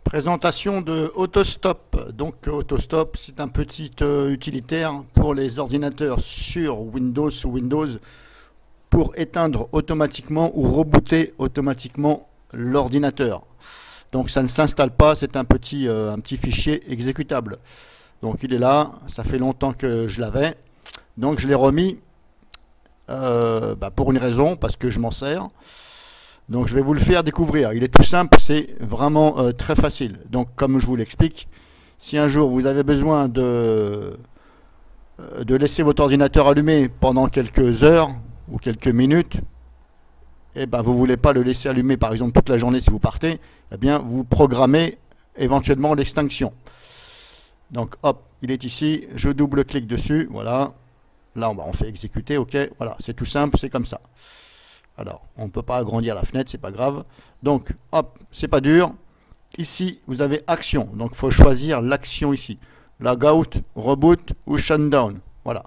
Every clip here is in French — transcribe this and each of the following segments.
Présentation de Autostop. Donc Autostop, c'est un petit utilitaire pour les ordinateurs sur Windows ou Windows pour éteindre automatiquement ou rebooter automatiquement l'ordinateur. Donc ça ne s'installe pas, c'est un petit fichier exécutable. Donc il est là, ça fait longtemps que je l'avais. Donc je l'ai remis pour une raison, parce que je m'en sers. Donc je vais vous le faire découvrir. Il est tout simple, c'est vraiment très facile. Donc comme je vous l'explique, si un jour vous avez besoin de laisser votre ordinateur allumé pendant quelques heures ou quelques minutes, et vous ne voulez pas le laisser allumer par exemple toute la journée si vous partez, eh bien vous programmez éventuellement l'extinction. Donc hop, il est ici, je double-clique dessus, voilà. Là on fait exécuter, ok, voilà, c'est tout simple, c'est comme ça. Alors, on ne peut pas agrandir la fenêtre, c'est pas grave. Donc, hop, c'est pas dur. Ici, vous avez action. Donc, il faut choisir l'action ici. Logout, reboot ou shutdown. Voilà.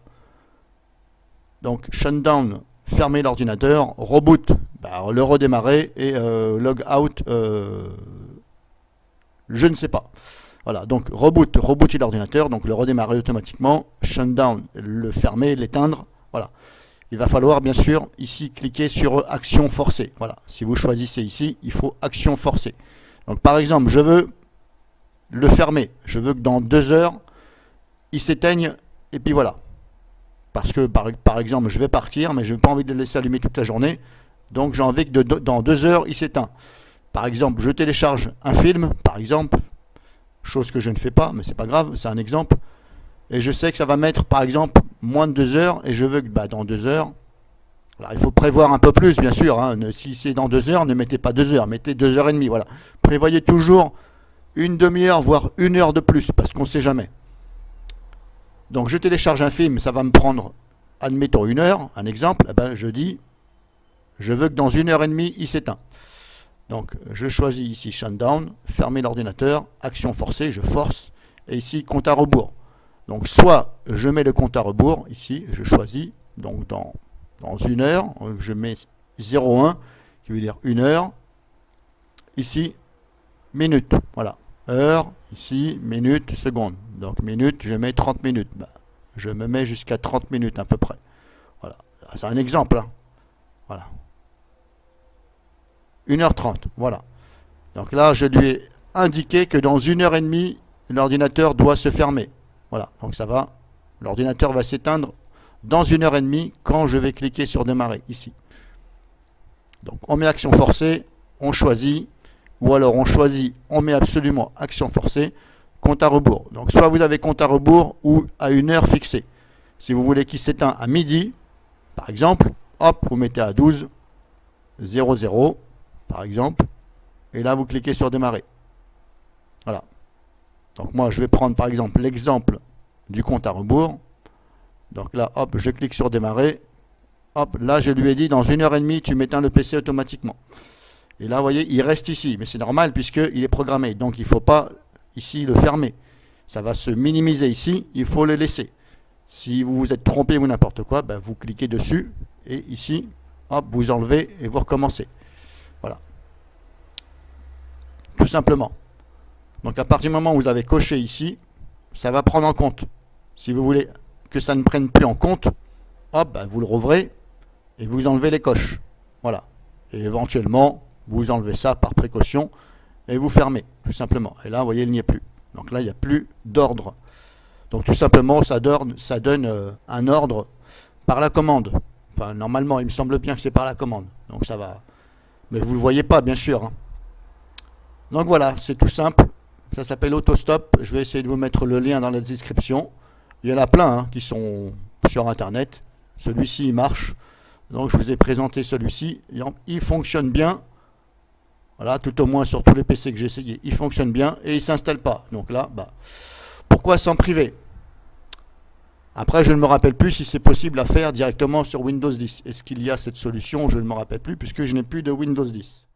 Donc, shutdown, fermer l'ordinateur. Reboot, le redémarrer. Et logout, je ne sais pas. Voilà. Donc, rebooter l'ordinateur. Donc, le redémarrer automatiquement. Shutdown, le fermer, l'éteindre. Voilà. Il va falloir bien sûr ici cliquer sur action forcée. Voilà, si vous choisissez ici, il faut action forcée. Donc par exemple, je veux le fermer. Je veux que dans 2 heures, il s'éteigne et puis voilà. Parce que par exemple, je vais partir, mais je n'ai pas envie de le laisser allumer toute la journée. Donc j'ai envie que dans 2 heures, il s'éteint. Par exemple, je télécharge un film, par exemple, chose que je ne fais pas, mais c'est pas grave, c'est un exemple. Et je sais que ça va mettre par exemple moins de 2 heures et je veux que dans 2 heures, alors il faut prévoir un peu plus bien sûr, hein. Si c'est dans 2 heures, ne mettez pas 2 heures, mettez 2 heures et demie, voilà. Prévoyez toujours une demi-heure voire 1 heure de plus parce qu'on ne sait jamais. Donc je télécharge un film, ça va me prendre, admettons 1 heure, un exemple, je dis, je veux que dans 1 heure et demie, il s'éteint. Donc je choisis ici shutdown, fermer l'ordinateur, action forcée, je force, et ici compte à rebours. Donc soit je mets le compte à rebours, ici je choisis, donc dans 1 heure, je mets 0,1 qui veut dire 1 heure, ici minute, voilà, heure, ici minute, seconde, donc minute, je mets 30 minutes, je me mets jusqu'à 30 minutes à peu près, voilà, c'est un exemple, hein. Voilà, 1h30, voilà, donc là je lui ai indiqué que dans 1 heure et demie, l'ordinateur doit se fermer. Voilà, donc ça va, l'ordinateur va s'éteindre dans 1 heure et demie quand je vais cliquer sur démarrer, ici. Donc on met action forcée, on choisit, ou alors on choisit, on met absolument action forcée, compte à rebours. Donc soit vous avez compte à rebours ou à 1 heure fixée. Si vous voulez qu'il s'éteint à midi, par exemple, hop, vous mettez à 12:00, par exemple, et là vous cliquez sur démarrer. Voilà. Donc moi je vais prendre par exemple l'exemple du compte à rebours. Donc là hop, je clique sur démarrer. Hop, là je lui ai dit dans 1 heure et demie tu m'éteins le PC automatiquement. Et là vous voyez il reste ici, mais c'est normal puisqu'il est programmé. Donc il ne faut pas ici le fermer. Ça va se minimiser ici, il faut le laisser. Si vous vous êtes trompé ou n'importe quoi, vous cliquez dessus et ici, hop, vous enlevez et vous recommencez. Voilà. Tout simplement. Donc à partir du moment où vous avez coché ici, ça va prendre en compte. Si vous voulez que ça ne prenne plus en compte, hop, vous le rouvrez et vous enlevez les coches. Voilà. Et éventuellement, vous enlevez ça par précaution et vous fermez, tout simplement. Et là, vous voyez, il n'y est plus. Donc là, il n'y a plus d'ordre. Donc tout simplement, ça donne un ordre par la commande. Enfin, normalement, il me semble bien que c'est par la commande. Donc ça va. Mais vous ne le voyez pas, bien sûr, hein. Donc voilà, c'est tout simple. Ça s'appelle Autostop. Je vais essayer de vous mettre le lien dans la description. Il y en a plein qui sont sur Internet. Celui-ci, il marche. Donc, je vous ai présenté celui-ci. Il fonctionne bien. Voilà, tout au moins sur tous les PC que j'ai essayé. Il fonctionne bien et il ne s'installe pas. Donc là, pourquoi s'en priver? Après, je ne me rappelle plus si c'est possible à faire directement sur Windows 10. Est-ce qu'il y a cette solution? Je ne me rappelle plus puisque je n'ai plus de Windows 10.